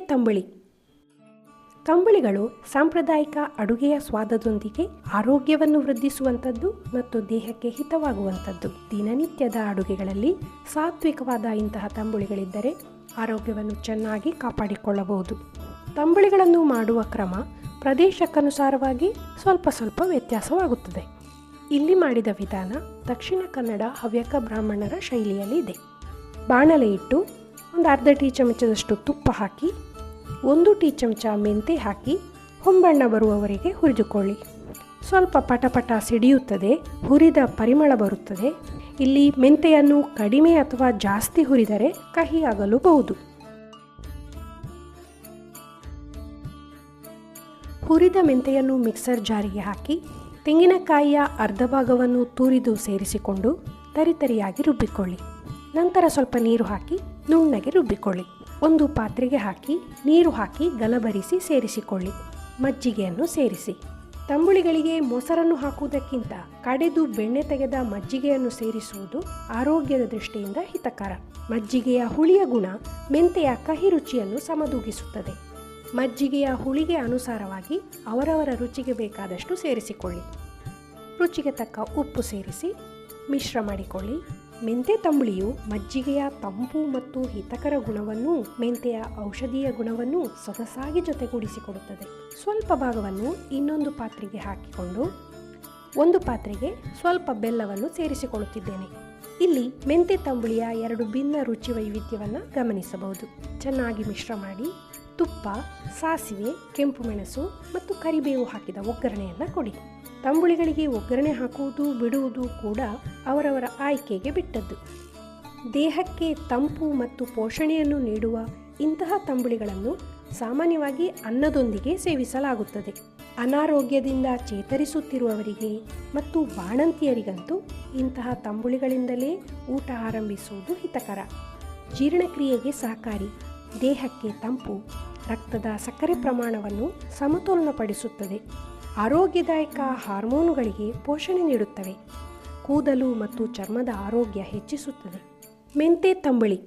ತಂಬುಳಿ. ತಂಬುಳಿಗಳು ಸಾಂಪ್ರದಾಯಿಕ ಅಡುಗೆಯ ಸ್ವಾದದೊಂದಿಗೆ ಆರೋಗ್ಯವನ್ನು ವೃದ್ಧಿಸುವಂಥದ್ದು ಮತ್ತು ದೇಹಕ್ಕೆ ಹಿತವಾಗುವಂಥದ್ದು. ದಿನನಿತ್ಯದ ಅಡುಗೆಗಳಲ್ಲಿ ಸಾತ್ವಿಕವಾದ ಇಂತಹ ತಂಬುಳಿಗಳಿದ್ದರೆ ಆರೋಗ್ಯವನ್ನು ಚೆನ್ನಾಗಿ ಕಾಪಾಡಿಕೊಳ್ಳಬಹುದು. ತಂಬುಳಿಗಳನ್ನು ಮಾಡುವ ಕ್ರಮ ಪ್ರದೇಶಕ್ಕನುಸಾರವಾಗಿ ಸ್ವಲ್ಪ ವ್ಯತ್ಯಾಸವಾಗುತ್ತದೆ. ಇಲ್ಲಿ ಮಾಡಿದ ವಿಧಾನ ದಕ್ಷಿಣ ಕನ್ನಡ ಹವ್ಯಕ ಬ್ರಾಹ್ಮಣರ ಶೈಲಿಯಲ್ಲಿ ಇದೆ. ಬಾಣಲೆ ಇಟ್ಟು ಒಂದು ಅರ್ಧ ಟೀ ಚಮಚದಷ್ಟು ತುಪ್ಪ ಹಾಕಿ 1 ಟೀ ಚಮಚ ಮೆಂತೆ ಹಾಕಿ ಹೊಂಬಣ್ಣ ಬರುವವರೆಗೆ ಹುರಿದುಕೊಳ್ಳಿ. ಸ್ವಲ್ಪ ಪಟಪಟ ಸಿಡಿಯುತ್ತದೆ, ಹುರಿದ ಪರಿಮಳ ಬರುತ್ತದೆ. ಇಲ್ಲಿ ಮೆಂತೆಯನ್ನು ಕಡಿಮೆ ಅಥವಾ ಜಾಸ್ತಿ ಹುರಿದರೆ ಕಹಿಯಾಗಲೂಬಹುದು. ಹುರಿದ ಮೆಂತೆಯನ್ನು ಮಿಕ್ಸರ್ ಜಾರಿಗೆ ಹಾಕಿ ತೆಂಗಿನಕಾಯಿಯ ಅರ್ಧ ಭಾಗವನ್ನು ತುರಿದು ಸೇರಿಸಿಕೊಂಡು ತರಿತರಿಯಾಗಿ ರುಬ್ಬಿಕೊಳ್ಳಿ. ನಂತರ ಸ್ವಲ್ಪ ನೀರು ಹಾಕಿ ನುಣ್ಣಗೆ ರುಬ್ಬಿಕೊಳ್ಳಿ. ಒಂದು ಪಾತ್ರೆಗೆ ಹಾಕಿ ನೀರು ಹಾಕಿ ಗಲಬರಿಸಿ ಸೇರಿಸಿಕೊಳ್ಳಿ. ಮಜ್ಜಿಗೆಯನ್ನು ಸೇರಿಸಿ. ತಂಬುಳಿಗಳಿಗೆ ಮೊಸರನ್ನು ಹಾಕುವುದಕ್ಕಿಂತ ಕಡೆದು ಬೆಣ್ಣೆ ತೆಗೆದ ಮಜ್ಜಿಗೆಯನ್ನು ಸೇರಿಸುವುದು ಆರೋಗ್ಯದ ದೃಷ್ಟಿಯಿಂದ ಹಿತಕರ. ಮಜ್ಜಿಗೆಯ ಹುಳಿಯ ಗುಣ ಮೆಂತೆಯ ಕಹಿ ರುಚಿಯನ್ನು ಸಮದೂಗಿಸುತ್ತದೆ. ಮಜ್ಜಿಗೆಯ ಹುಳಿಗೆ ಅನುಸಾರವಾಗಿ ಅವರವರ ರುಚಿಗೆ ಬೇಕಾದಷ್ಟು ಸೇರಿಸಿಕೊಳ್ಳಿ. ರುಚಿಗೆ ತಕ್ಕ ಉಪ್ಪು ಸೇರಿಸಿ ಮಿಶ್ರ ಮಾಡಿಕೊಳ್ಳಿ. ಮೆಂತೆ ತಂಬುಳಿಯು ಮಜ್ಜಿಗೆಯ ತಂಪು ಮತ್ತು ಹಿತಕರ ಗುಣವನ್ನು ಮೆಂತೆಯ ಔಷಧೀಯ ಗುಣವನ್ನು ಸೊಗಸಾಗಿ ಜೊತೆಗೂಡಿಸಿಕೊಡುತ್ತದೆ. ಸ್ವಲ್ಪ ಭಾಗವನ್ನು ಇನ್ನೊಂದು ಪಾತ್ರೆಗೆ ಹಾಕಿಕೊಂಡು ಒಂದು ಪಾತ್ರೆಗೆ ಸ್ವಲ್ಪ ಬೆಲ್ಲವನ್ನು ಸೇರಿಸಿಕೊಳ್ಳುತ್ತಿದ್ದೇನೆ. ಇಲ್ಲಿ ಮೆಂತೆ ತಂಬುಳಿಯ 2 ಭಿನ್ನ ರುಚಿ ವೈವಿಧ್ಯವನ್ನು ಗಮನಿಸಬಹುದು. ಚೆನ್ನಾಗಿ ಮಿಶ್ರ ಮಾಡಿ ತುಪ್ಪ, ಸಾಸಿವೆ, ಕೆಂಪು ಮೆಣಸು ಮತ್ತು ಕರಿಬೇವು ಹಾಕಿದ ಒಗ್ಗರಣೆಯನ್ನು ಕೊಡಿ. ತಂಬುಳಿಗಳಿಗೆ ಒಗ್ಗರಣೆ ಹಾಕುವುದು ಬಿಡುವುದು ಕೂಡ ಅವರವರ ಆಯ್ಕೆಗೆ ಬಿಟ್ಟದ್ದು. ದೇಹಕ್ಕೆ ತಂಪು ಮತ್ತು ಪೋಷಣೆಯನ್ನು ನೀಡುವ ಇಂತಹ ತಂಬುಳಿಗಳನ್ನು ಸಾಮಾನ್ಯವಾಗಿ ಅನ್ನದೊಂದಿಗೆ ಸೇವಿಸಲಾಗುತ್ತದೆ. ಅನಾರೋಗ್ಯದಿಂದ ಚೇತರಿಸುತ್ತಿರುವವರಿಗೆ ಮತ್ತು ಬಾಣಂತಿಯರಿಗಂತೂ ಇಂತಹ ತಂಬುಳಿಗಳಿಂದಲೇ ಊಟ ಆರಂಭಿಸುವುದು ಹಿತಕರ. ಜೀರ್ಣಕ್ರಿಯೆಗೆ ಸಹಕಾರಿ, ದೇಹಕ್ಕೆ ತಂಪು, ರಕ್ತದ ಸಕ್ಕರೆ ಪ್ರಮಾಣವನ್ನು ಸಮತೋಲನಪಡಿಸುತ್ತದೆ, ಆರೋಗ್ಯದಾಯಕ ಹಾರ್ಮೋನುಗಳಿಗೆ ಪೋಷಣೆ ನೀಡುತ್ತವೆ, ಕೂದಲು ಮತ್ತು ಚರ್ಮದ ಆರೋಗ್ಯ ಹೆಚ್ಚಿಸುತ್ತದೆ. ಮೆಂತೆ ತಂಬುಳಿ